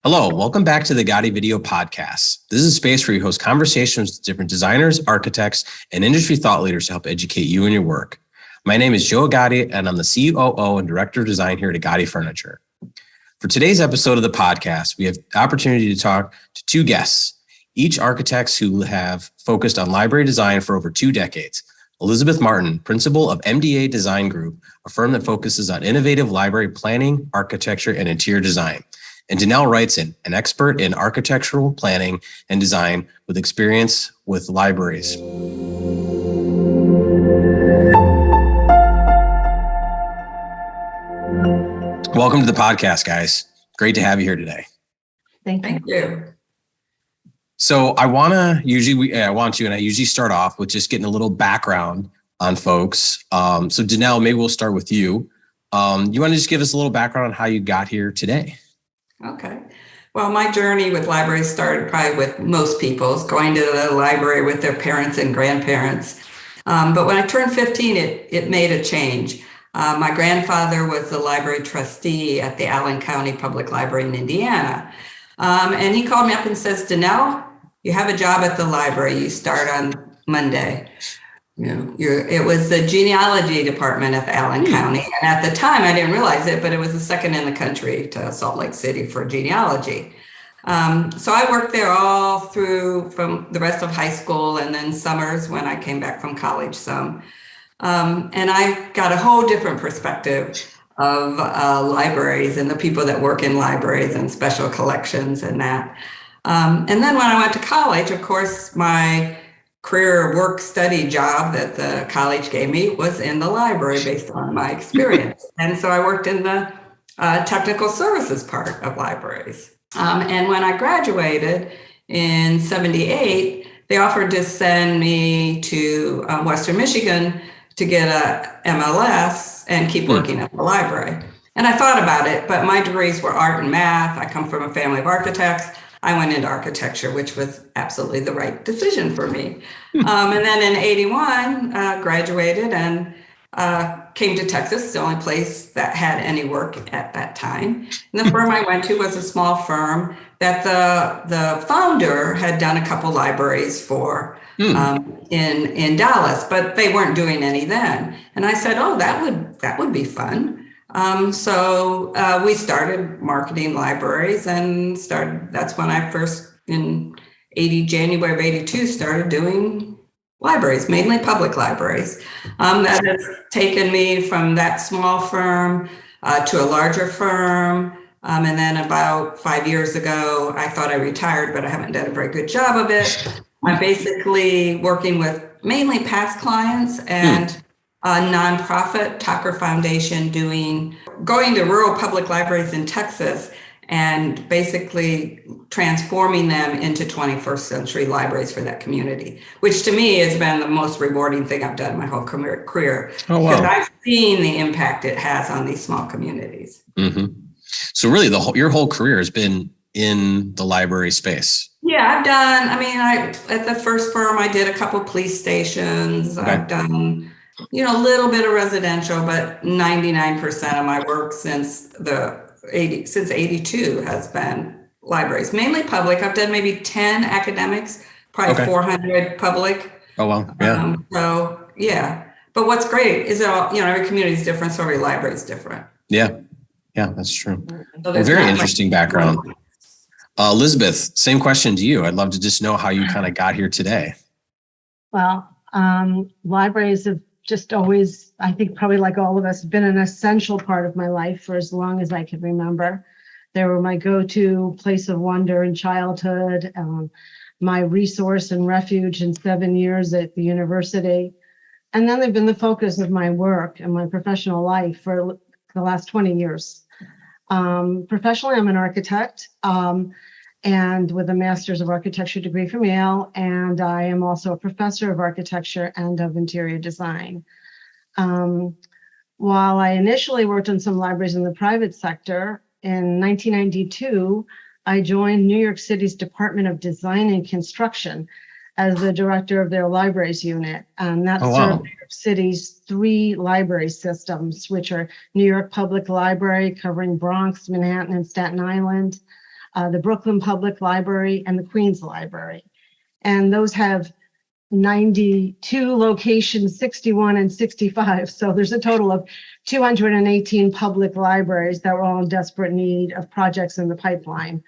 Hello, welcome back to the Agati Video Podcast. This is a space where you host conversations with different designers, architects, and industry thought leaders to help educate you in your work. My name is Joe Agati, and I'm the COO and Director of Design here at Agati Furniture. For today's episode of the podcast, we have the opportunity to talk to two guests, each architects who have focused on library design for over 2 decades. Elisabeth Martin, principal of MDA Design Group, a firm that focuses on innovative library planning, architecture, and interior design. And Denelle Wrightson, an expert in architectural planning and design with experience with libraries. Welcome to the podcast, guys. Great to have you here today. Thank you. So I usually start off with just getting a little background on folks. So Denelle, maybe we'll start with you. You want to just give us a little background on how you got here today? Okay. Well, my journey with libraries started probably with most people's, going to the library with their parents and grandparents. But when I turned 15, it made a change. My grandfather was the library trustee at the Allen County Public Library in Indiana. And he called me up and says, Denelle, you have a job at the library. You start on Monday. It was the genealogy department at the Allen County. And at the time, I didn't realize it, but it was the second in the country to Salt Lake City for genealogy. So I worked there all through from the rest of high school and then summers when I came back from college some. And I got a whole different perspective of libraries and the people that work in libraries and special collections and that. And then when I went to college, of course, my career work study job that the college gave me was in the library based on my experience. And so I worked in the technical services part of libraries. And when I graduated in 78, they offered to send me to Western Michigan to get a MLS and keep working at the library. And I thought about it, but my degrees were art and math. I come from a family of architects. I went into architecture, which was absolutely the right decision for me. And then in 81, graduated and came to Texas, the only place that had any work at that time. And the firm I went to was a small firm that the founder had done a couple libraries for in Dallas, but they weren't doing any then. And I said, oh, that would be fun. So we started marketing libraries and that's when I first in January of 82 started doing libraries, mainly public libraries. That has taken me from that small firm to a larger firm. And then about 5 years ago, I thought I retired, but I haven't done a very good job of it. I'm basically working with mainly past clients and a nonprofit, Tucker Foundation, going to rural public libraries in Texas and basically transforming them into 21st century libraries for that community, which to me has been the most rewarding thing I've done my whole career. Oh, wow. Because I've seen the impact it has on these small communities. Mm-hmm. So really your whole career has been in the library space. Yeah, I've done, at the first firm, I did a couple police stations. Okay. I've done a little bit of residential, but 99% of my work since 82 has been libraries, mainly public. I've done maybe 10 academics, probably 400 public. Oh, wow. Yeah. So, yeah. But what's great is that, every community is different, so every library is different. Yeah. Yeah, that's true. So very interesting background. Elisabeth, same question to you. I'd love to just know how you kind of got here today. Well, libraries have just always, I think probably like all of us, been an essential part of my life for as long as I can remember. They were my go-to place of wonder in childhood, my resource and refuge in 7 years at the university. And then they've been the focus of my work and my professional life for the last 20 years. Professionally, I'm an architect and with a Master's of Architecture degree from Yale, and I am also a professor of architecture and of interior design. While I initially worked in some libraries in the private sector, in 1992, I joined New York City's Department of Design and Construction as the director of their libraries unit. And that served New York City's 3 library systems, which are New York Public Library, covering Bronx, Manhattan, and Staten Island, the Brooklyn Public Library, and the Queens Library. And those have 92 locations, 61 and 65. So there's a total of 218 public libraries that were all in desperate need of projects in the pipeline.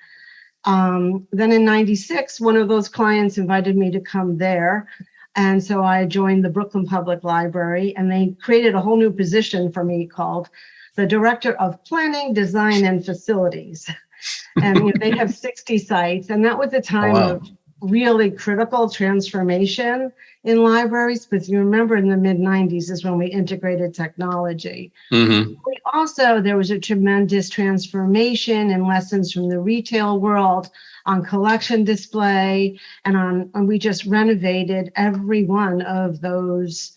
Then in 96, one of those clients invited me to come there. And so I joined the Brooklyn Public Library, and they created a whole new position for me called the Director of Planning, Design, and Facilities. And they have 60 sites, and that was a time of really critical transformation in libraries, because you remember in the mid-90s is when we integrated technology. Mm-hmm. There was a tremendous transformation and lessons from the retail world on collection display, and we just renovated every one of those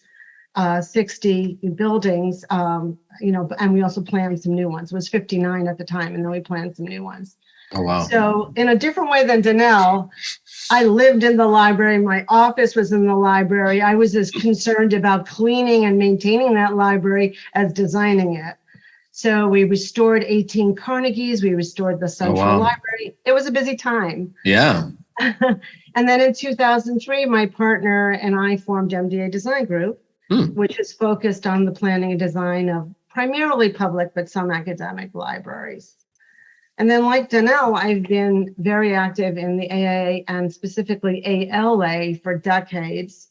60 buildings, and we also planned some new ones. It was 59 at the time, and then we planned some new ones. Oh, wow. So in a different way than Denelle, I lived in the library. My office was in the library. I was as concerned about cleaning and maintaining that library as designing it. So we restored 18 Carnegies. We restored the Central Library. It was a busy time. Yeah. And then in 2003, my partner and I formed MDA Design Group, which is focused on the planning and design of primarily public, but some academic libraries. And then like Denelle, I've been very active in the AIA and specifically ALA for decades.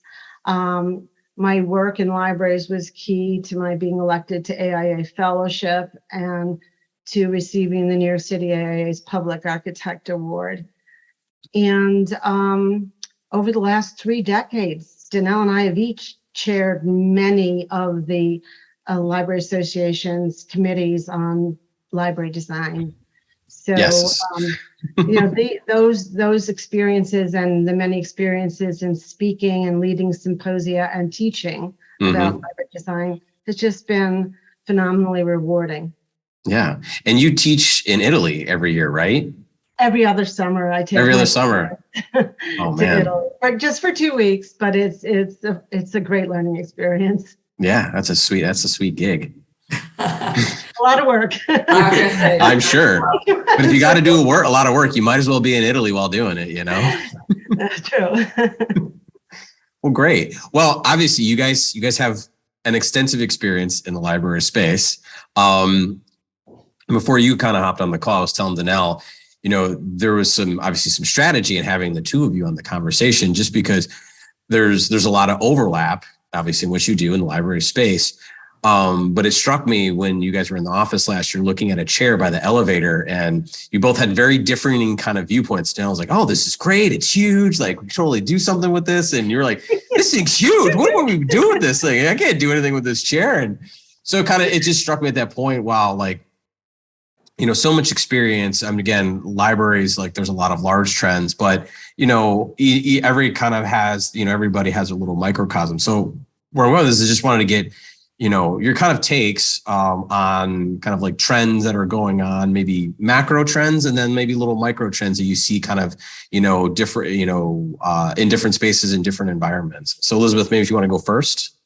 My work in libraries was key to my being elected to AIA Fellowship and to receiving the New York City AIA's Public Architect Award. And over the last 3 decades, Denelle and I have each chaired many of the Library Association's committees on library design. So, yes. Those experiences and the many experiences in speaking and leading symposia and teaching about library design has just been phenomenally rewarding. Yeah. And you teach in Italy every year, right? Every other summer, I take every other summer. Oh man, Italy, just for 2 weeks, but it's a great learning experience. Yeah, that's a sweet gig. A lot of work. I'm sure. But if you got to do a lot of work, you might as well be in Italy while doing it, That's true. Well, great. Well, obviously you guys have an extensive experience in the library space. Before you kind of hopped on the call, I was telling Denelle, there was some strategy in having the two of you on the conversation, just because there's a lot of overlap, obviously, in what you do in the library space. But it struck me when you guys were in the office last year looking at a chair by the elevator, and you both had very differing kind of viewpoints. Denelle was like, oh, this is great. It's huge. Like, we can totally do something with this. And you're like, this thing's huge. What would we do with this thing? I can't do anything with this chair. And so it just struck me at that point, wow, so much experience. Again, libraries, there's a lot of large trends, but, every kind of has, everybody has a little microcosm. So where I was is just wanted to get, your kind of takes on kind of trends that are going on, maybe macro trends, and then maybe little micro trends that you see kind of, different, in different spaces, in different environments. So Elisabeth, maybe if you want to go first.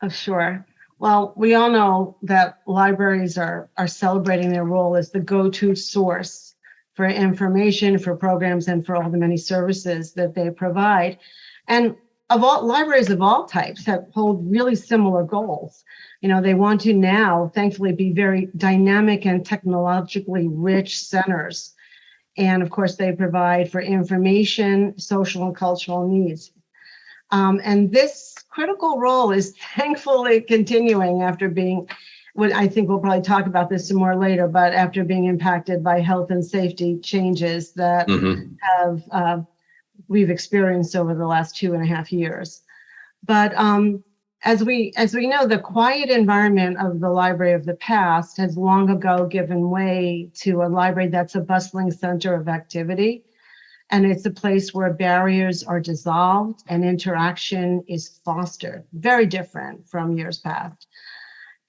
Oh, sure. Well, we all know that libraries are celebrating their role as the go-to source for information, for programs, and for all the many services that they provide. And libraries of all types hold really similar goals. They want to now, thankfully, be very dynamic and technologically rich centers. And of course, they provide for information, social and cultural needs. And this critical role is thankfully continuing after being, I think we'll probably talk about this some more later, but after being impacted by health and safety changes that we've experienced over the last 2.5 years. But as we know, the quiet environment of the library of the past has long ago given way to a library that's a bustling center of activity. And it's a place where barriers are dissolved and interaction is fostered, very different from years past.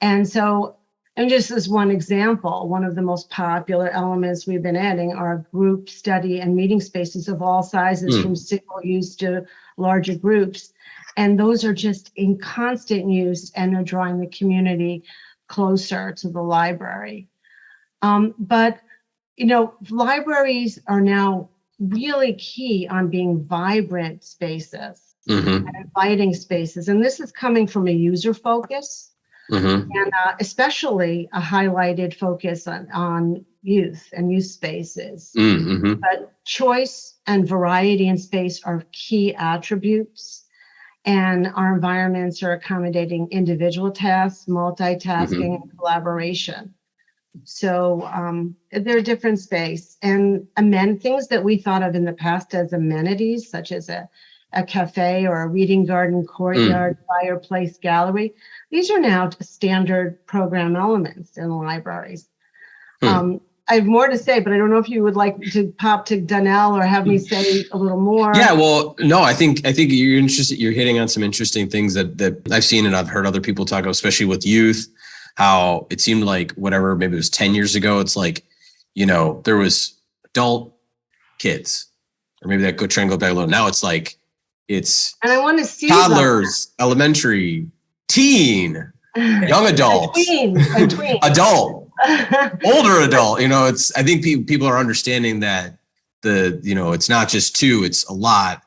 And so, and just as one example, one of the most popular elements we've been adding are group study and meeting spaces of all sizes, from single use to larger groups. And those are just in constant use and are drawing the community closer to the library. But libraries are now really key on being vibrant spaces and inviting spaces. And this is coming from a user focus and especially a highlighted focus on youth and youth spaces. But choice and variety in space are key attributes. And our environments are accommodating individual tasks, multitasking, and collaboration. So they're different space, and things that we thought of in the past as amenities, such as a cafe or a reading garden, courtyard, fireplace, gallery. These are now standard program elements in libraries. I have more to say, but I don't know if you would like to pop to Denelle or have me say a little more. Yeah, well, no, I think you're interested. You're hitting on some interesting things that I've seen and I've heard other people talk about, especially with youth. How it seemed like whatever, maybe it was 10 years ago. It's like, there was adult kids, or maybe that trend go back a little. Now it's like and I want to see toddlers, elementary, teen, young adults, tween. adult. Older adult, I think people are understanding that it's not just two, it's a lot,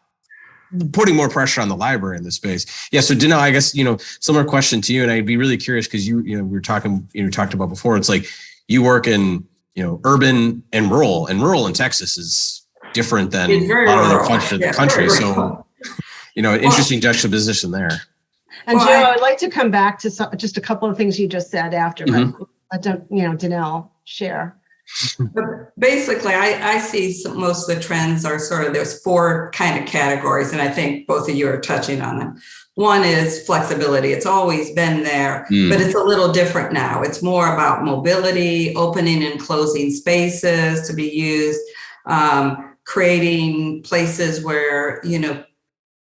putting more pressure on the library in this space. Yeah. So Denelle, I guess, similar question to you, and I'd be really curious because we were talking, talked about before, it's like you work in, urban and rural in Texas is different than a lot of other parts of the country. So, interesting juxtaposition there. And Joe, I'd like to come back to just a couple of things you just said after, but Denelle share. But basically, I see most of the trends are there's four kind of categories, and I think both of you are touching on them. One is flexibility. It's always been there, but it's a little different now. It's more about mobility, opening and closing spaces to be used, creating places where,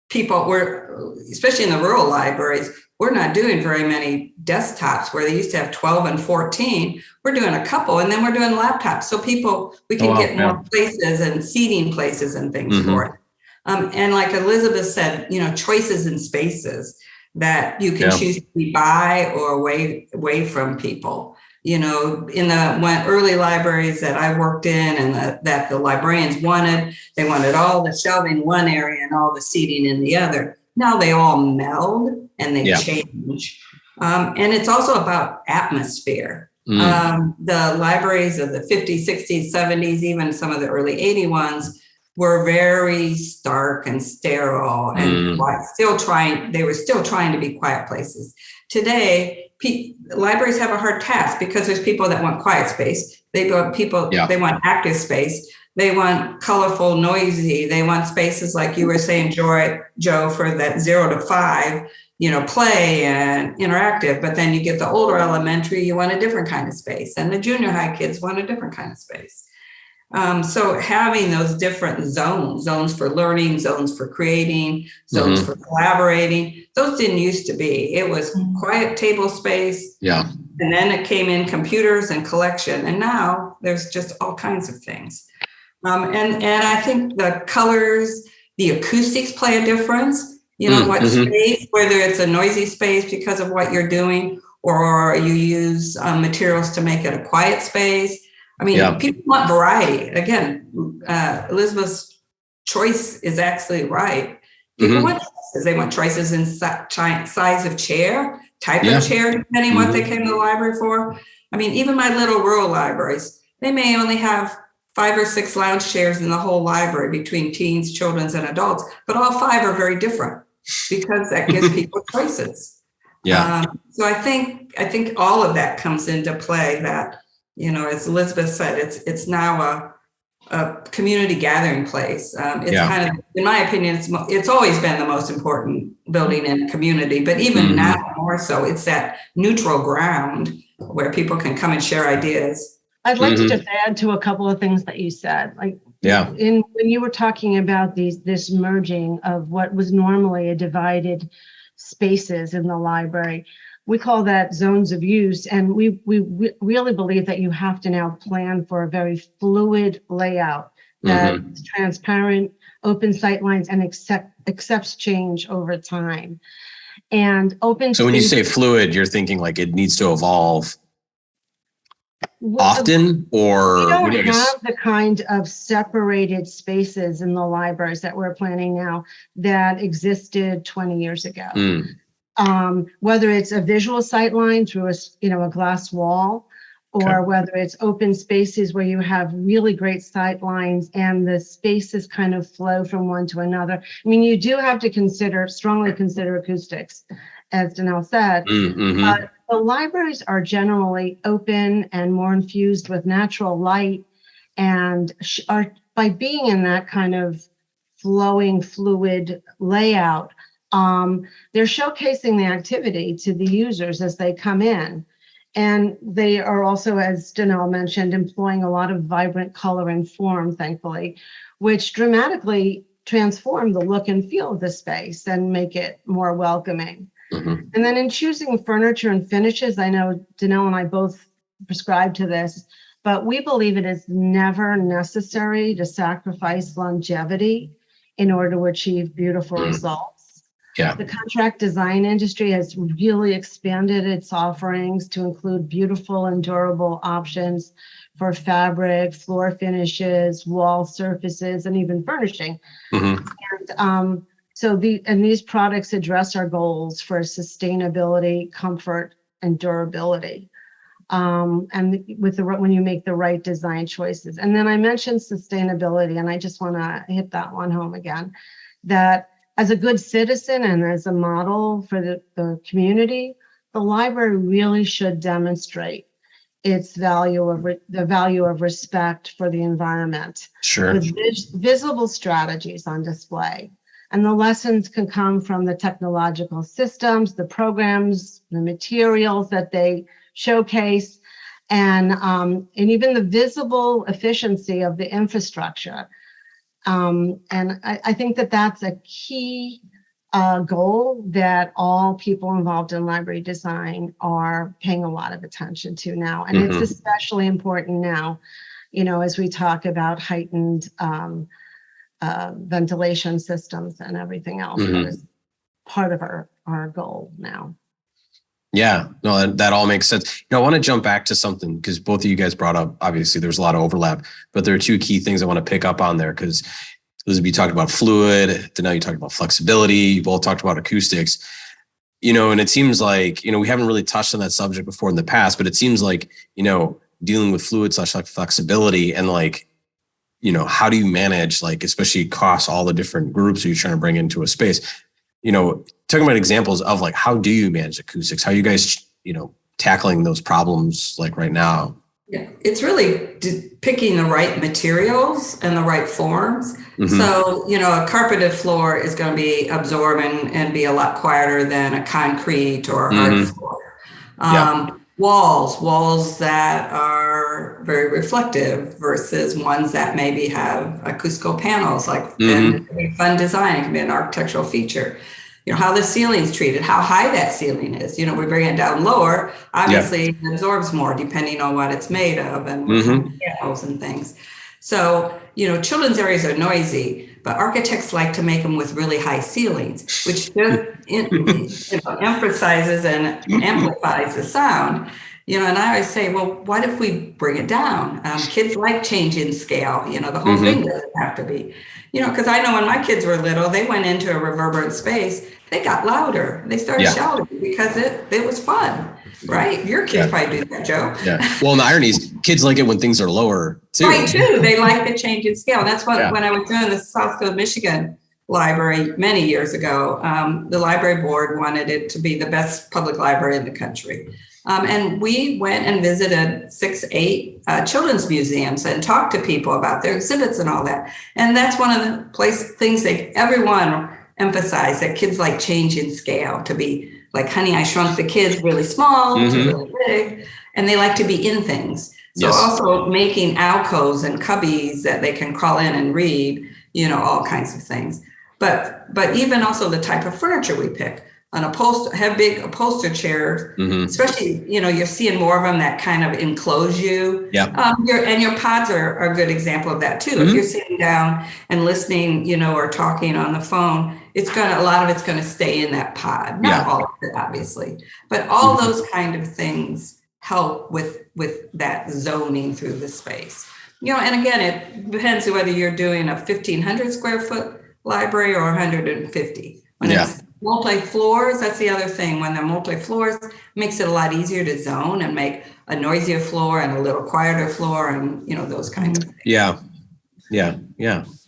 people especially in the rural libraries, we're not doing very many desktops where they used to have 12 and 14. We're doing a couple, and then we're doing laptops. So we can get more places and seating places and things for it. And like Elisabeth said, choices in spaces that you can choose to be by or away from people. In the early libraries that I worked in and that the librarians they wanted all the shelving in one area and all the seating in the other. Now they all meld and they change. And it's also about atmosphere. The libraries of the 50s, 60s, 70s, even some of the early 80s ones were very stark and sterile and quiet, they were still trying to be quiet places. Today, libraries have a hard task because there's people that want quiet space. They want active space. They want colorful, noisy. They want spaces like you were saying, Joe, for that 0 to 5, play and interactive. But then you get the older elementary, you want a different kind of space. And the junior high kids want a different kind of space. So having those different zones for learning, zones for creating, zones for collaborating, those didn't used to be. It was quiet table space. Yeah. And then it came in computers and collection. And now there's just all kinds of things. And I think the colors, the acoustics play a difference. What space, whether it's a noisy space because of what you're doing, or you use materials to make it a quiet space. I mean, people want variety. Again, Elisabeth's choice is actually right. People want choices. They want choices in size of chair, type of chair, depending what they came to the library for. I mean, even my little rural libraries, they may only have 5 or 6 lounge chairs in the whole library between teens, children, and adults, but all 5 are very different because that gives people choices. So I think all of that comes into play. That, as Elisabeth said, it's now a community gathering place. It's kind of, in my opinion, it's always been the most important building in a community, but even now more so, it's that neutral ground where people can come and share ideas. I'd like to just add to a couple of things that you said. When you were talking about this merging of what was normally a divided spaces in the library, we call that zones of use. And we really believe that you have to now plan for a very fluid layout that's transparent, open sight lines, and accepts change over time. And open. So when you say fluid, you're thinking like it needs to evolve. often, or we don't what do you guess? have the kind of separated spaces in the libraries that we're planning now that existed 20 years ago. Whether it's a visual sight line through a glass wall, or whether it's open spaces where you have really great sight lines and the spaces kind of flow from one to another. I mean, you do have to strongly consider acoustics, as Denelle said. But the libraries are generally open and more infused with natural light, and are, by being in that kind of flowing fluid layout, they're showcasing the activity to the users as they come in. And they are also, as Denelle mentioned, employing a lot of vibrant color and form, thankfully, which dramatically transform the look and feel of the space and make it more welcoming. And then in choosing furniture and finishes, I know Denelle and I both prescribe to this, but we believe it is never necessary to sacrifice longevity in order to achieve beautiful results. The contract design industry has really expanded its offerings to include beautiful and durable options for fabric, floor finishes, wall surfaces, and even furnishing. And these products address our goals for sustainability, comfort, and durability. And when you make the right design choices. And then I mentioned sustainability, and I just want to hit that one home again, that as a good citizen and as a model for the community, the library really should demonstrate its value of respect for the environment. With visible strategies on display. And the lessons can come from the technological systems, the programs, the materials that they showcase, and even the visible efficiency of the infrastructure. And I think that that's a key goal that all people involved in library design are paying a lot of attention to now. And it's especially important now, as we talk about heightened ventilation systems and everything else that is part of our goal now. Yeah, no, that all makes sense. I want to jump back to something because both of you guys brought up, obviously there's a lot of overlap, but there are two key things I want to pick up on there because Elisabeth, you talked about fluid, Denelle, you talked about flexibility, you both talked about acoustics, and it seems like, we haven't really touched on that subject before in the past, but it seems like, dealing with fluid / flexibility and how do you manage, especially across all the different groups you're trying to bring into a space, talking about examples of how do you manage acoustics? How are you guys, tackling those problems right now? Yeah, it's really picking the right materials and the right forms. So, a carpeted floor is going to be absorbent and be a lot quieter than a concrete or hard floor. Walls that are very reflective versus ones that maybe have acoustical panels, and it can be fun design, it can be an architectural feature. How the ceiling's treated, how high that ceiling is. We bring it down lower, obviously it absorbs more depending on what it's made of and what kind of panels and things. So, children's areas are noisy, but architects like to make them with really high ceilings, which just emphasizes and amplifies the sound. And I always say, well, what if we bring it down? Kids like changing scale, the whole thing doesn't have to be, because I know when my kids were little, they went into a reverberant space, they got louder, they started shouting because it was fun, right? Your kids probably do that, Joe. Well, and the irony is kids like it when things are lower too. Right, too. They like the change in scale. That's what, when I was doing the South Coast Michigan library many years ago, the library board wanted it to be the best public library in the country. And we went and visited 8 children's museums and talked to people about their exhibits and all that. And that's one of the things that everyone emphasized, that kids like change in scale, to be like Honey, I Shrunk the Kids, really small to really big. And they like to be in things. So also making alcoves and cubbies that they can crawl in and read, all kinds of things. But even also the type of furniture we pick. Have big upholstered chairs, especially, you're seeing more of them that kind of enclose you. And your pods are a good example of that too. If you're sitting down and listening, or talking on the phone, a lot of it's going to stay in that pod. Not all of it, obviously, but all those kind of things help with that zoning through the space. And again, it depends whether you're doing a 1,500 square foot library or 150. When it's multi-floors, that's the other thing. When they're multi-floors, it makes it a lot easier to zone and make a noisier floor and a little quieter floor and, those kinds of things. Yeah.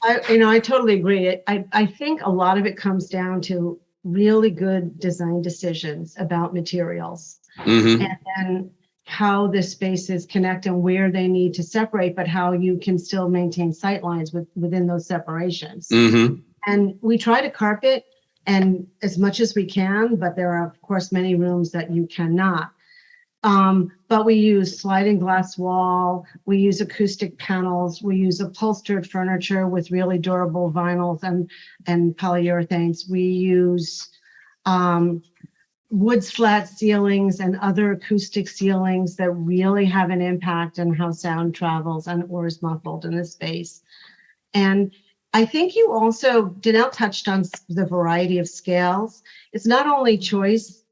I totally agree. I think a lot of it comes down to really good design decisions about materials and then how the spaces connect and where they need to separate, but how you can still maintain sight lines within those separations. And we try to carpet and as much as we can, but there are of course many rooms that you cannot. But we use sliding glass wall, we use acoustic panels, we use upholstered furniture with really durable vinyls and polyurethanes. We use wood slat ceilings and other acoustic ceilings that really have an impact on how sound travels or is muffled in the space. And I think you also, Denelle touched on the variety of scales. It's not only choice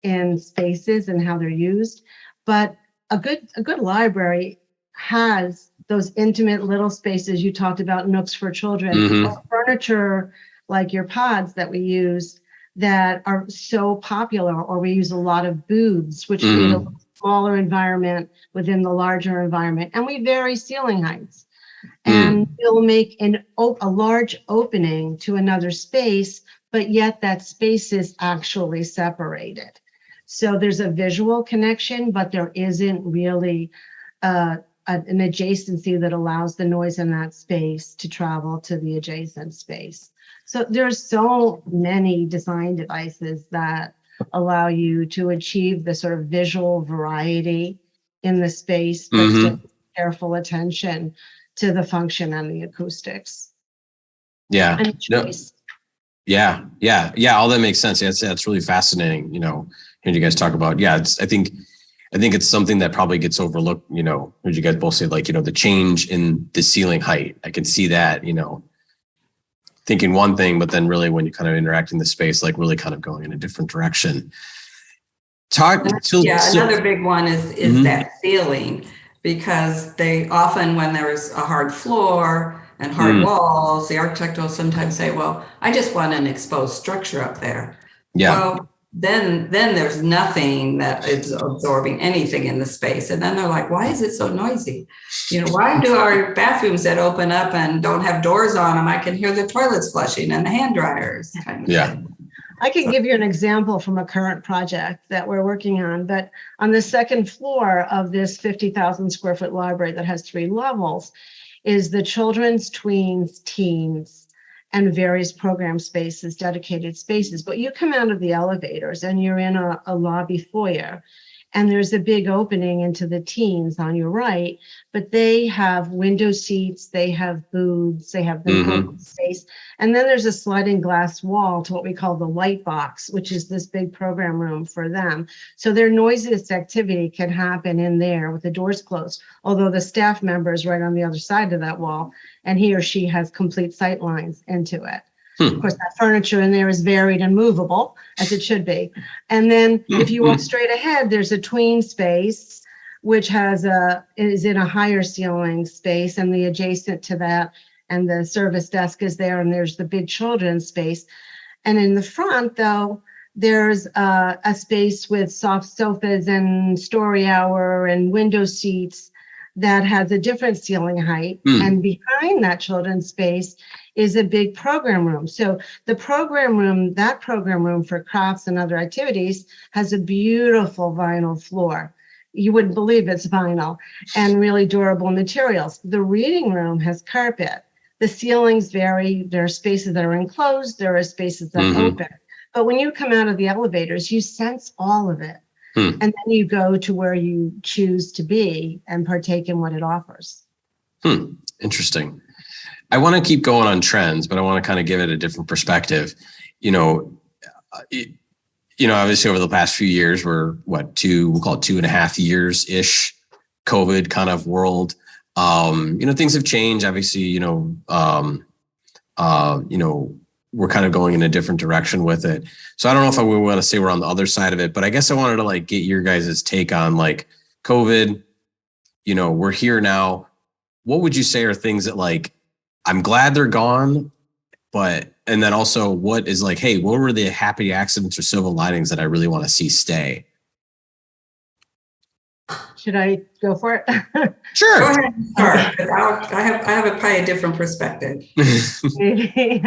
in spaces and how they're used, but a good library has those intimate little spaces you talked about, nooks for children, or furniture like your pods that we use that are so popular, or we use a lot of booths, which create a smaller environment within the larger environment. And we vary ceiling heights. And we'll make a large opening to another space, but yet that space is actually separated. So there's a visual connection, but there isn't really an adjacency that allows the noise in that space to travel to the adjacent space. So there's so many design devices that allow you to achieve the sort of visual variety in the space, but still careful attention to the function and the acoustics. Yeah. And choice. Yeah. All that makes sense. That's really fascinating. Hearing you guys talk about, I think it's something that probably gets overlooked. Heard you guys both say the change in the ceiling height. I can see that, thinking one thing, but then really when you kind of interact in the space, really kind of going in a different direction. Another big one is that ceiling, because they often, when there's a hard floor and hard walls, the architect will sometimes say, well, I just want an exposed structure up there. Yeah. Well, then there's nothing that is absorbing anything in the space. And then they're like, why is it so noisy? Why do our bathrooms that open up and don't have doors on them, I can hear the toilets flushing and the hand dryers. I can give you an example from a current project that we're working on, but on the second floor of this 50,000 square foot library that has 3 levels is the children's, tweens, teens, and various program spaces, dedicated spaces. But you come out of the elevators and you're in a lobby foyer, and there's a big opening into the teens on your right, but they have window seats, they have booths, they have the open space. And then there's a sliding glass wall to what we call the white box, which is this big program room for them. So their noisiest activity can happen in there with the doors closed, although the staff member is right on the other side of that wall, and he or she has complete sight lines into it. Of course, that furniture in there is varied and movable, as it should be. And then if you walk straight ahead, there's a tween space, which is in a higher ceiling space, and the adjacent to that, and the service desk is there, and there's the big children's space. And in the front, though, there's a space with soft sofas and story hour and window seats that has a different ceiling height. And behind that children's space is a big program room. So the program room for crafts and other activities has a beautiful vinyl floor. You wouldn't believe it's vinyl, and really durable materials. The reading room has carpet. The ceilings vary. There are spaces that are enclosed. There are spaces that are open. But when you come out of the elevators, you sense all of it. And then you go to where you choose to be and partake in what it offers. Interesting. I want to keep going on trends, but I want to kind of give it a different perspective. Obviously over the past few years, we'll call it 2.5 years-ish COVID kind of world. Things have changed. Obviously, we're kind of going in a different direction with it. So I don't know if I would want to say we're on the other side of it, but I guess I wanted to get your guys' take on COVID, we're here now. What would you say are things that like, I'm glad they're gone, and then also what is like, hey, what were the happy accidents or silver linings that I really want to see stay? Should I go for it? Sure. Go ahead and start. I have probably a different perspective. Maybe.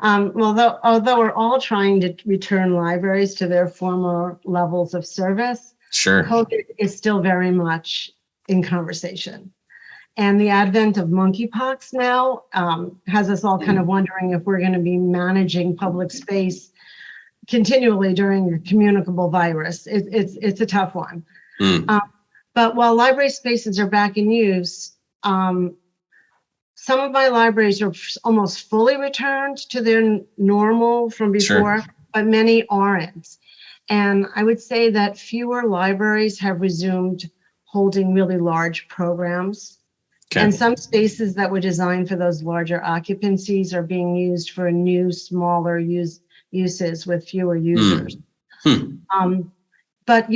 Although we're all trying to return libraries to their former levels of service, sure, COVID is still very much in conversation. And the advent of monkeypox now has us all kind of wondering if we're going to be managing public space continually during a communicable virus. It's a tough one. But while library spaces are back in use, some of my libraries are almost fully returned to their normal from before, sure, but many aren't. And I would say that fewer libraries have resumed holding really large programs. Okay. And some spaces that were designed for those larger occupancies are being used for new, smaller uses with fewer users. But,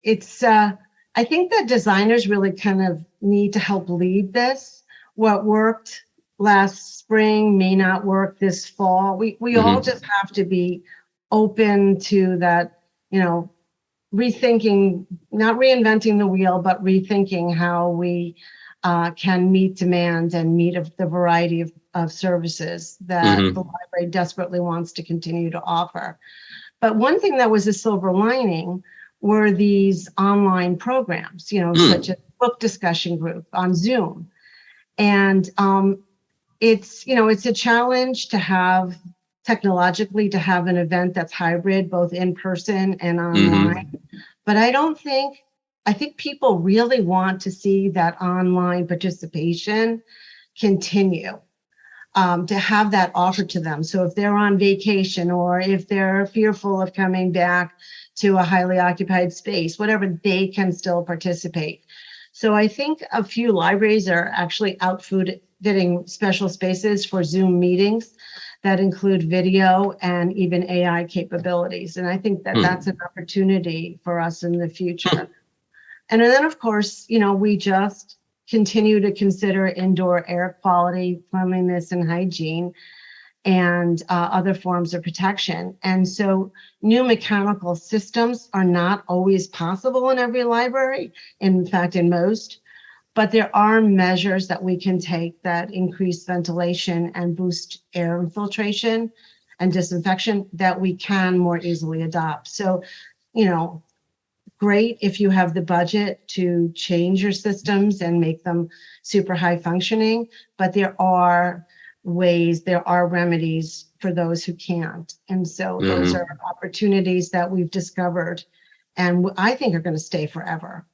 it's, I think that designers really kind of need to help lead this. What worked last spring may not work this fall. We all just have to be open to that, rethinking, not reinventing the wheel, but rethinking how we can meet demand and meet the variety of services that the library desperately wants to continue to offer. But one thing that was a silver lining were these online programs, such as book discussion group on Zoom. And it's a challenge to have technologically to have an event that's hybrid, both in person and online. But I think people really want to see that online participation continue, to have that offered to them. So if they're on vacation or if they're fearful of coming back to a highly occupied space, whatever, they can still participate. So I think a few libraries are actually outfitting special spaces for Zoom meetings that include video and even AI capabilities. And I think that that's an opportunity for us in the future. And then, of course, we just continue to consider indoor air quality, cleanliness, and hygiene, and other forms of protection. And so new mechanical systems are not always possible in every library, in fact, in most, but there are measures that we can take that increase ventilation and boost air infiltration and disinfection that we can more easily adopt. So, great if you have the budget to change your systems and make them super high functioning, but there are remedies for those who can't. And so those are opportunities that we've discovered and I think are going to stay forever.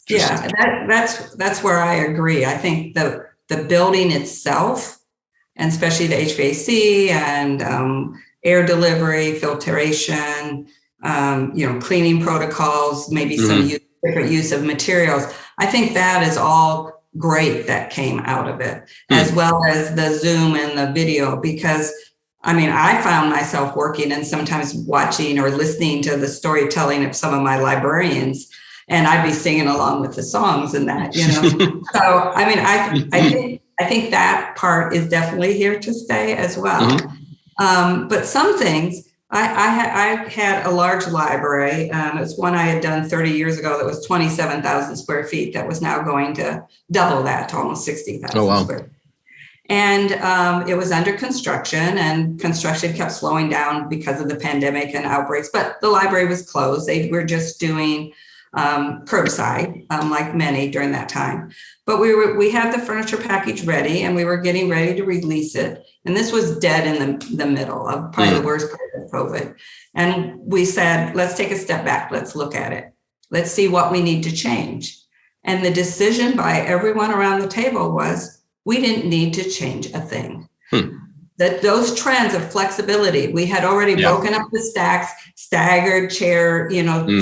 Yeah, that's where I agree. I think the building itself, and especially the HVAC and air delivery, filtration, cleaning protocols, maybe some different use of materials. I think that is all great that came out of it, as well as the Zoom and the video, because I found myself working and sometimes watching or listening to the storytelling of some of my librarians, and I'd be singing along with the songs and that, So, I think that part is definitely here to stay as well. But some things, I had a large library. It's one I had done 30 years ago that was 27,000 square feet. That was now going to double that to almost 60,000 square feet. And it was under construction, and construction kept slowing down because of the pandemic and outbreaks. But the library was closed. They were just doing curbside, like many during that time. But we had the furniture package ready, and we were getting ready to release it. And this was dead in the middle of probably the worst part of COVID. And we said, let's take a step back. Let's look at it. Let's see what we need to change. And the decision by everyone around the table was, we didn't need to change a thing. That those trends of flexibility, we had already broken up the stacks, staggered chair,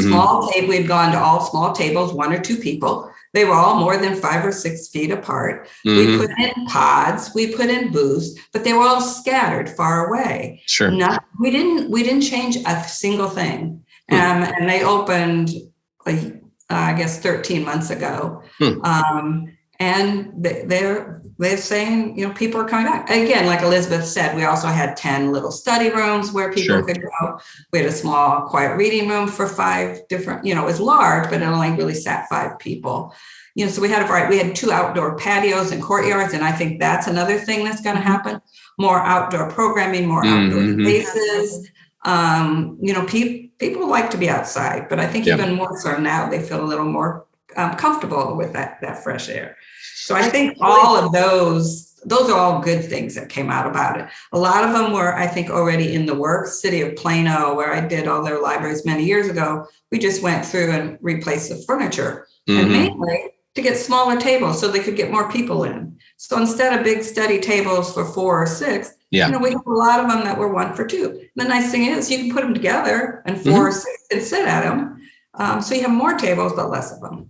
small table. We'd gone to all small tables, 1 or 2 people. They were all more than 5 or 6 feet apart. We put in pods, we put in booths, but they were all scattered far away. Sure. We didn't change a single thing. And they opened, I guess, 13 months ago. And they're saying, people are coming back. Again, like Elisabeth said, we also had 10 little study rooms where people could go. We had a small quiet reading room for 5 different, it was large, but it only really sat 5 people. So we had a variety. We had 2 outdoor patios and courtyards. And I think that's another thing that's going to happen. More outdoor programming, more outdoor spaces. People like to be outside, but I think even more so now they feel a little more comfortable with that fresh air. So I think all of those are all good things that came out about it. A lot of them were, I think, already in the works. City of Plano, where I did all their libraries many years ago, we just went through and replaced the furniture, and mainly to get smaller tables so they could get more people in. So instead of big study tables for 4 or 6, we have a lot of them that were 1 for 2. The nice thing is you can put them together and 4 or 6 can sit at them. So you have more tables, but less of them.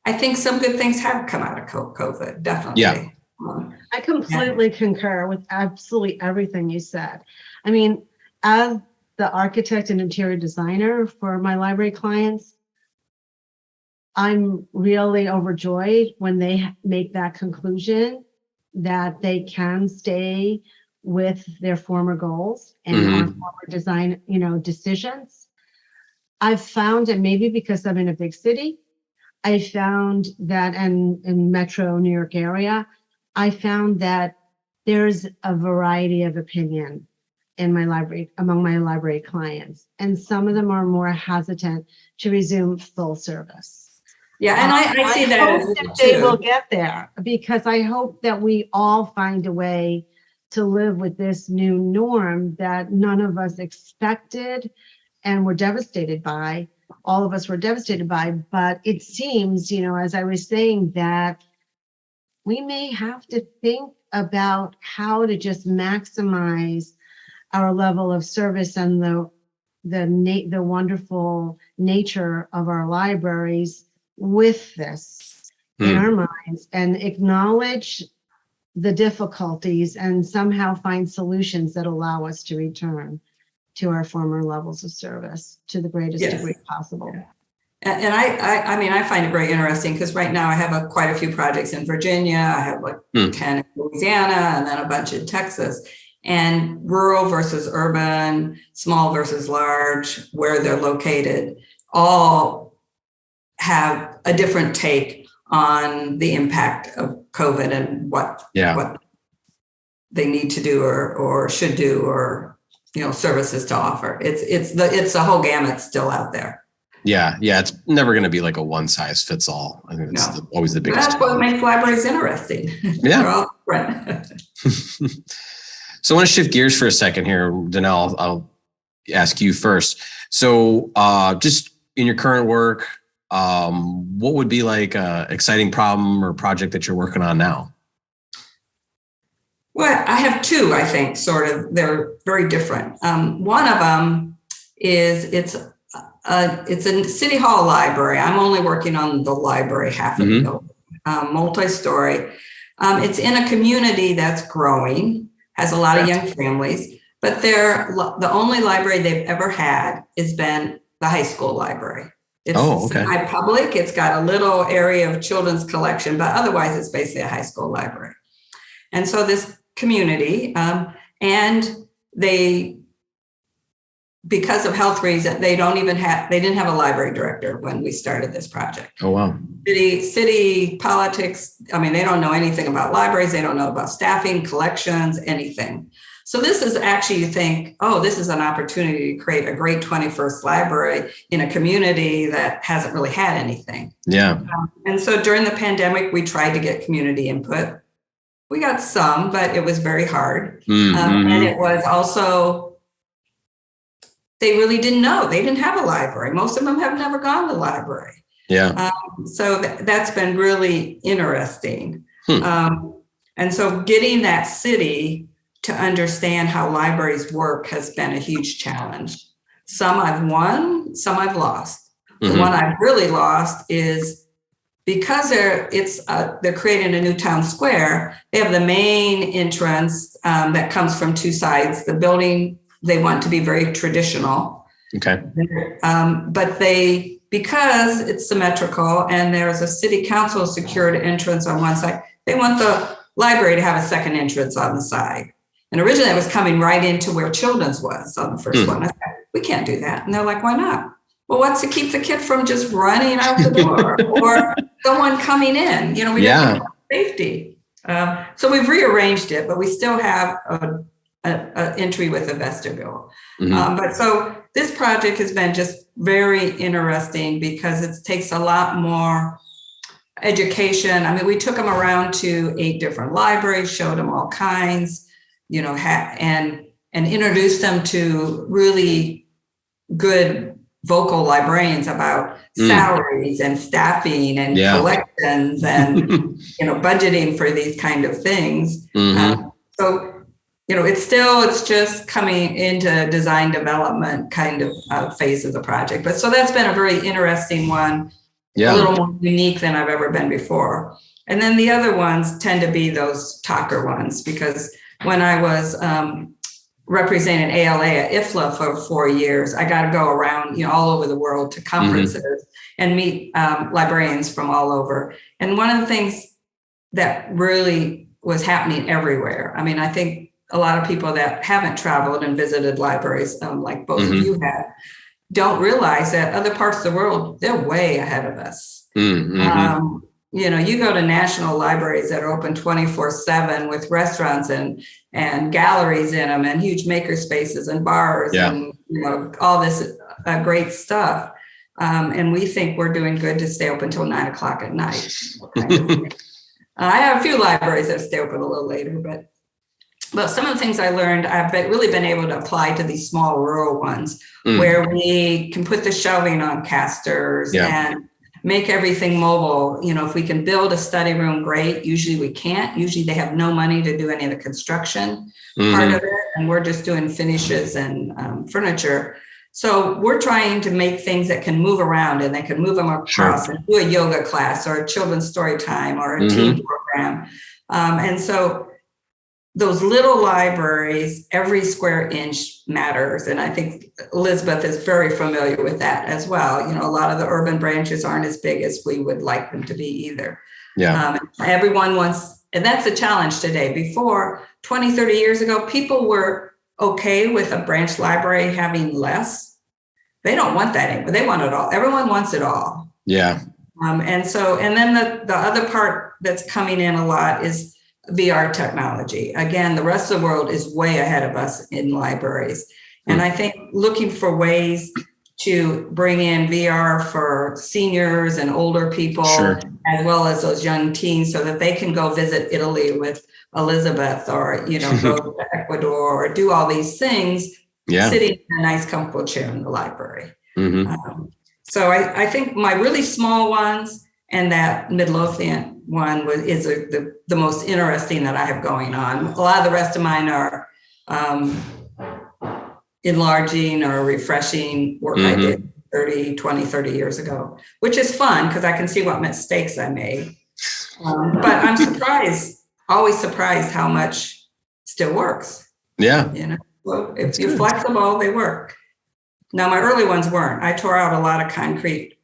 I think some good things have come out of COVID, definitely. I completely concur with absolutely everything you said. I mean, as the architect and interior designer for my library clients, I'm really overjoyed when they make that conclusion that they can stay with their former goals and our former design, decisions. I've found, and maybe because I'm in a big city, I found that in metro New York area, I found that there's a variety of opinion in my library, among my library clients. And some of them are more hesitant to resume full service. Yeah, and I see that hope that they will get there, because I hope that we all find a way to live with this new norm that none of us expected and were devastated by. All of us were devastated by, but it seems, as I was saying, that we may have to think about how to just maximize our level of service and the wonderful nature of our libraries with this in our minds, and acknowledge the difficulties and somehow find solutions that allow us to return to our former levels of service to the greatest degree possible. And I find it very interesting because right now I have quite a few projects in Virginia. I have 10 in Louisiana and then a bunch in Texas. And rural versus urban, small versus large, where they're located, all have a different take on the impact of COVID and what they need to do or should do, or services to offer. It's a whole gamut still out there. Yeah, it's never going to be like a one size fits all. I think it's always the biggest. That's what makes libraries interesting. Yeah. They're all different. So I want to shift gears for a second here. Denelle, I'll ask you first. So just in your current work, what would be like an exciting problem or project that you're working on now? Well, I have 2, I think, sort of. They're very different. One of them is it's a city hall library. I'm only working on the library half of the building, multi-story. It's in a community that's growing, has a lot of young families, but the only library they've ever had has been the high school library. It's semi-public. It's got a little area of children's collection, but otherwise it's basically a high school library. And so this community, and they, because of health reasons, they didn't have a library director when we started this project. Oh, wow. City politics, they don't know anything about libraries. They don't know about staffing, collections, anything. So this is actually, you think, this is an opportunity to create a great 21st library in a community that hasn't really had anything. Yeah. And so during the pandemic, we tried to get community input. We got some, but it was very hard. And it was also, they really didn't know. They didn't have a library. Most of them have never gone to the library. Yeah. So that's been really interesting. And so getting that city to understand how libraries work has been a huge challenge. Some I've won, some I've lost. The one I've really lost is because they're creating a new town square, they have the main entrance that comes from two sides. The building, they want to be very traditional. Okay. But because it's symmetrical and there's a city council secured entrance on one side, they want the library to have a second entrance on the side. And originally it was coming right into where Children's was on the first one. I said, we can't do that. And they're like, why not? Well, what's to keep the kid from just running out the door or someone coming in? You know, we don't have safety. So we've rearranged it, but we still have an entry with a vestibule. But so this project has been just very interesting because it takes a lot more education. I mean, we took them around to 8 different libraries, showed them all kinds, you know, and introduced them to really good vocal librarians about salaries and staffing and collections and, you know, budgeting for these kind of things. So, you know, it's just coming into design development kind of phase of the project. But so that's been a very interesting one, a little more unique than I've ever been before. And then the other ones tend to be those talker ones, because when I was representing ALA at IFLA for 4 years, I got to go around, you know, all over the world to conferences and meet librarians from all over. And one of the things that really was happening everywhere, I mean, I think a lot of people that haven't traveled and visited libraries, like both of you have, don't realize that other parts of the world, they're way ahead of us. You know, you go to national libraries that are open 24/7 with restaurants and galleries in them and huge maker spaces and bars and, you know, all this great stuff. And we think we're doing good to stay open until 9 o'clock at night. I have a few libraries that stay open a little later, but some of the things I learned, I've really been able to apply to these small rural ones where we can put the shelving on casters and make everything mobile. You know, if we can build a study room, great. Usually we can't. Usually they have no money to do any of the construction part of it. And we're just doing finishes and furniture. So we're trying to make things that can move around and they can move them across and do a yoga class or a children's story time or a teen program. And so those little libraries, every square inch matters. And I think Elisabeth is very familiar with that as well. You know, a lot of the urban branches aren't as big as we would like them to be either. Everyone wants, and that's a challenge today. Before 20, 30 years ago, people were okay with a branch library having less. They don't want that anymore. They want it all. Everyone wants it all. And then the other part that's coming in a lot is VR technology. Again, the rest of the world is way ahead of us in libraries. And I think looking for ways to bring in VR for seniors and older people, as well as those young teens, so that they can go visit Italy with Elisabeth or, you know, go to Ecuador or do all these things, sitting in a nice, comfortable chair in the library. So I think my really small ones and that Midlothian one is the most interesting that I have going on. A lot of the rest of mine are enlarging or refreshing work I did 30 years ago, which is fun because I can see what mistakes I made. But I'm always surprised how much still works. You know, well, if you're flexible, they work. Now, my early ones weren't. I tore out a lot of concrete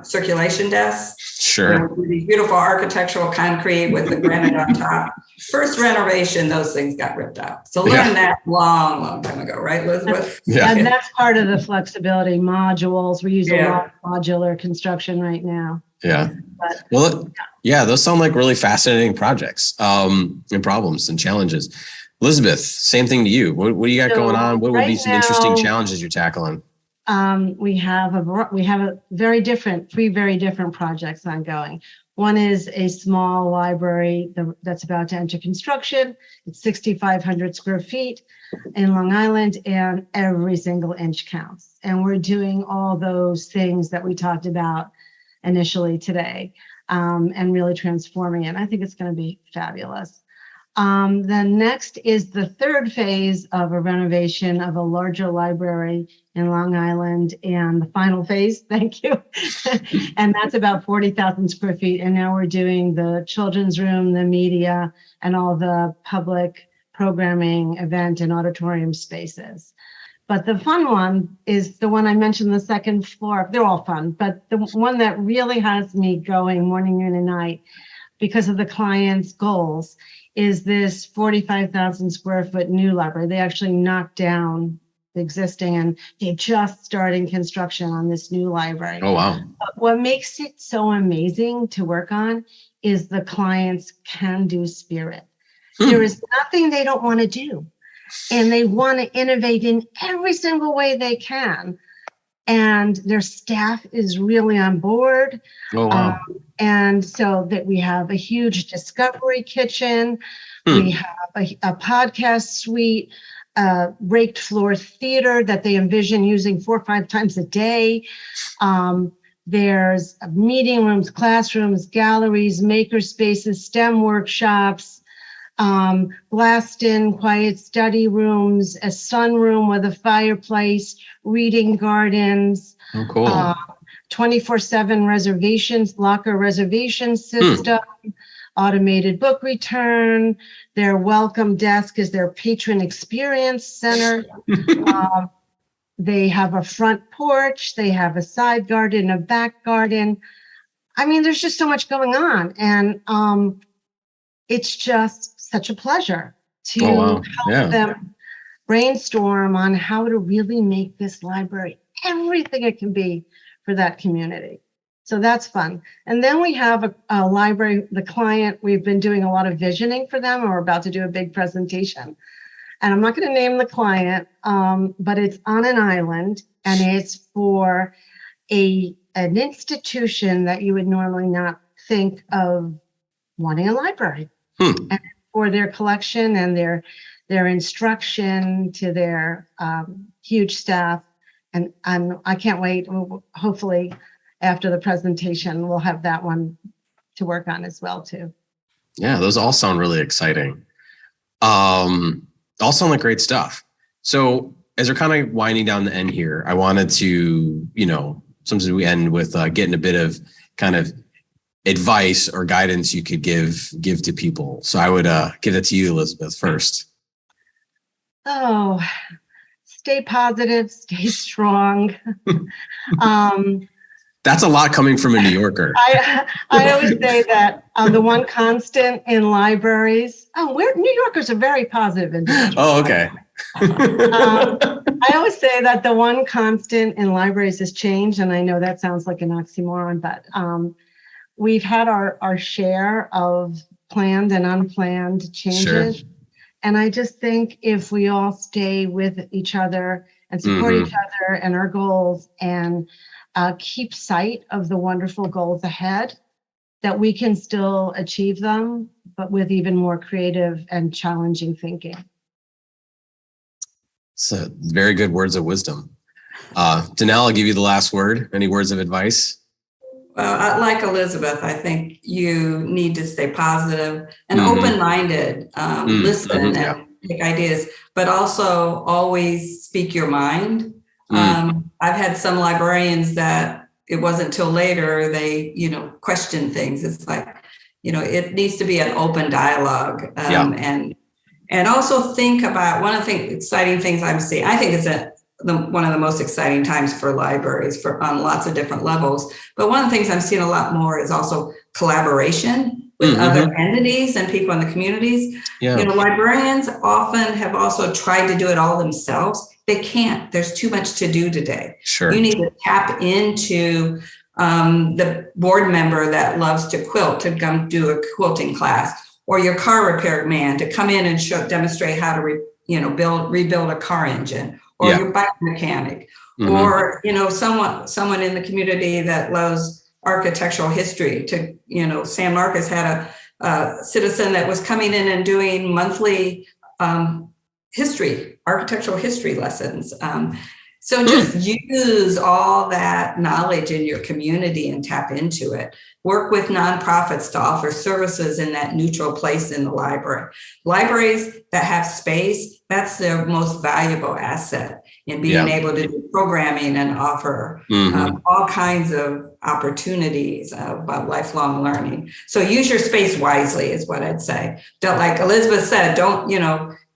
circulation desks. These beautiful architectural concrete with the granite on top. First renovation, those things got ripped out. So learned that long time ago, right, Elisabeth? And that's part of the flexibility modules. We use a lot of modular construction right now. Those sound like really fascinating projects and problems and challenges. Elisabeth, same thing to you. What do you got going on? What would be some interesting challenges you're tackling? We have three very different projects ongoing. One is a small library that's about to enter construction. It's 6,500 square feet in Long Island, and every single inch counts. And we're doing all those things that we talked about initially today, and really transforming it. I think it's going to be fabulous. The next is the third phase of a renovation of a larger library in Long Island, and the final phase, thank you. And that's about 40,000 square feet. And now we're doing the children's room, the media, and all the public programming, event, and auditorium spaces. But the fun one is the one I mentioned, the second floor. They're all fun, but the one that really has me going morning, noon, and night because of the client's goals is this 45,000 square foot new library. They actually knocked down the existing and they're just starting construction on this new library. Oh, wow. But what makes it so amazing to work on is the client's can-do spirit. There is nothing they don't want to do. And they want to innovate in every single way they can. And their staff is really on board. Oh, wow. And so that we have a huge discovery kitchen. We have a podcast suite, raked floor theater that they envision using 4 or 5 times a day. There's meeting rooms, classrooms, galleries, maker spaces, STEM workshops, glassed-in quiet study rooms, a sunroom with a fireplace, reading gardens. Oh, cool. 24/7 reservations, locker reservation system, automated book return. Their welcome desk is their patron experience center. They have a front porch. They have a side garden, a back garden. I mean, there's just so much going on. And it's just such a pleasure to help them brainstorm on how to really make this library everything it can be for that community. So that's fun. And then we have a library, the client, we've been doing a lot of visioning for them, and we're about to do a big presentation. And I'm not going to name the client, but it's on an island, and it's for an institution that you would normally not think of wanting a library. And for their collection and their instruction to their huge staff. And I can't wait. Hopefully after the presentation, we'll have that one to work on as well too. Yeah, those all sound really exciting. All sound like great stuff. So as we're kind of winding down the end here, I wanted to, sometimes we end with getting a bit of kind of advice or guidance you could give to people. So I would give it to you, Elisabeth, first. Oh, stay positive, stay strong. That's a lot coming from a New Yorker. I always say that the one constant in libraries, New Yorkers are very positive individuals. Oh, okay. I always say that the one constant in libraries is change. And I know that sounds like an oxymoron, but we've had our share of planned and unplanned changes. Sure. And I just think if we all stay with each other and support each other and our goals and keep sight of the wonderful goals ahead, that we can still achieve them, but with even more creative and challenging thinking. So very good words of wisdom. Denelle, I'll give you the last word. Any words of advice? Well, like Elisabeth, I think you need to stay positive and open-minded, listen and take ideas, but also always speak your mind. I've had some librarians that it wasn't till later they, question things. It's like, it needs to be an open dialogue, and also think about one of the exciting things I'm seeing. I think it's one of the most exciting times for libraries on lots of different levels. But one of the things I'm seeing a lot more is also collaboration with other entities and people in the communities. Yeah. Librarians often have also tried to do it all themselves. They can't. There's too much to do today. Sure. You need to tap into the board member that loves to quilt to come do a quilting class, or your car repair man to come in and demonstrate how to rebuild a car engine. Or your bike mechanic, or someone in the community that loves architectural history. San Marcos had a citizen that was coming in and doing monthly architectural history lessons. So just use all that knowledge in your community and tap into it. Work with nonprofits to offer services in that neutral place in the library. Libraries that have space, that's their most valuable asset in being able to do programming and offer all kinds of opportunities about lifelong learning. So use your space wisely is what I'd say. Don't, like Elisabeth said, don't,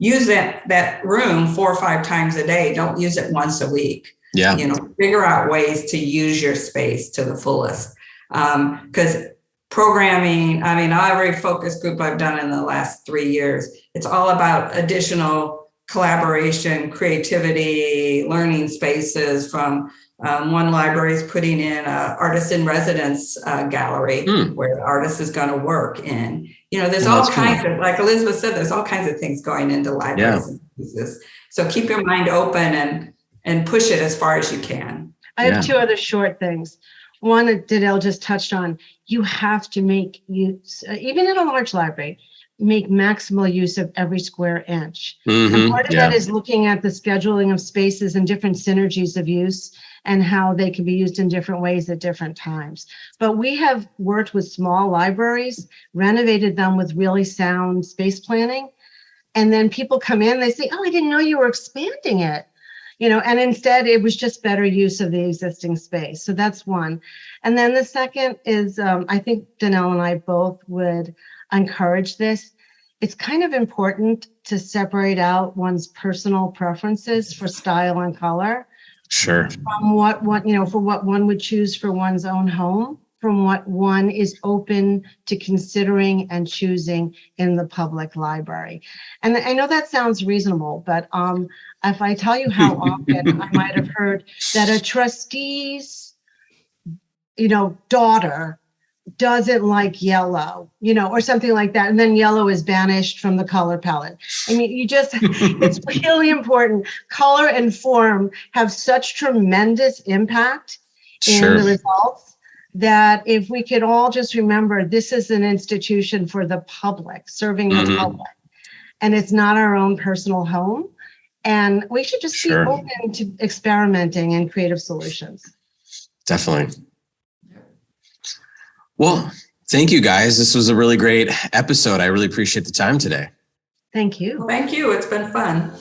use that room 4 or 5 times a day. Don't use it once a week. Yeah. Figure out ways to use your space to the fullest. Because programming, every focus group I've done in the last 3 years, it's all about additional collaboration, creativity, learning spaces. From one library is putting in an artist in residence gallery where the artist is going to work in. There's all kinds of, like Elisabeth said, there's all kinds of things going into libraries and pieces. So keep your mind open and push it as far as you can. I have 2 other short things. One that Denelle just touched on, you have to make use, even in a large library, make maximal use of every square inch. And part of that is looking at the scheduling of spaces and different synergies of use and how they can be used in different ways at different times. But we have worked with small libraries, renovated them with really sound space planning. And then people come in, they say, oh, I didn't know you were expanding it. And instead it was just better use of the existing space. So that's one. And then the second is, I think Denelle and I both would encourage this. It's kind of important to separate out one's personal preferences for style and color. Sure. From what for what one would choose for one's own home, from what one is open to considering and choosing in the public library. And I know that sounds reasonable, but if I tell you how often I might have heard that a trustee's, daughter doesn't like yellow, or something like that. And then yellow is banished from the color palette. It's really important. Color and form have such tremendous impact in the results that if we could all just remember, this is an institution for the public, serving the public, and it's not our own personal home. And we should just be open to experimenting and creative solutions. Definitely. Well, thank you guys. This was a really great episode. I really appreciate the time today. Thank you. Thank you. It's been fun.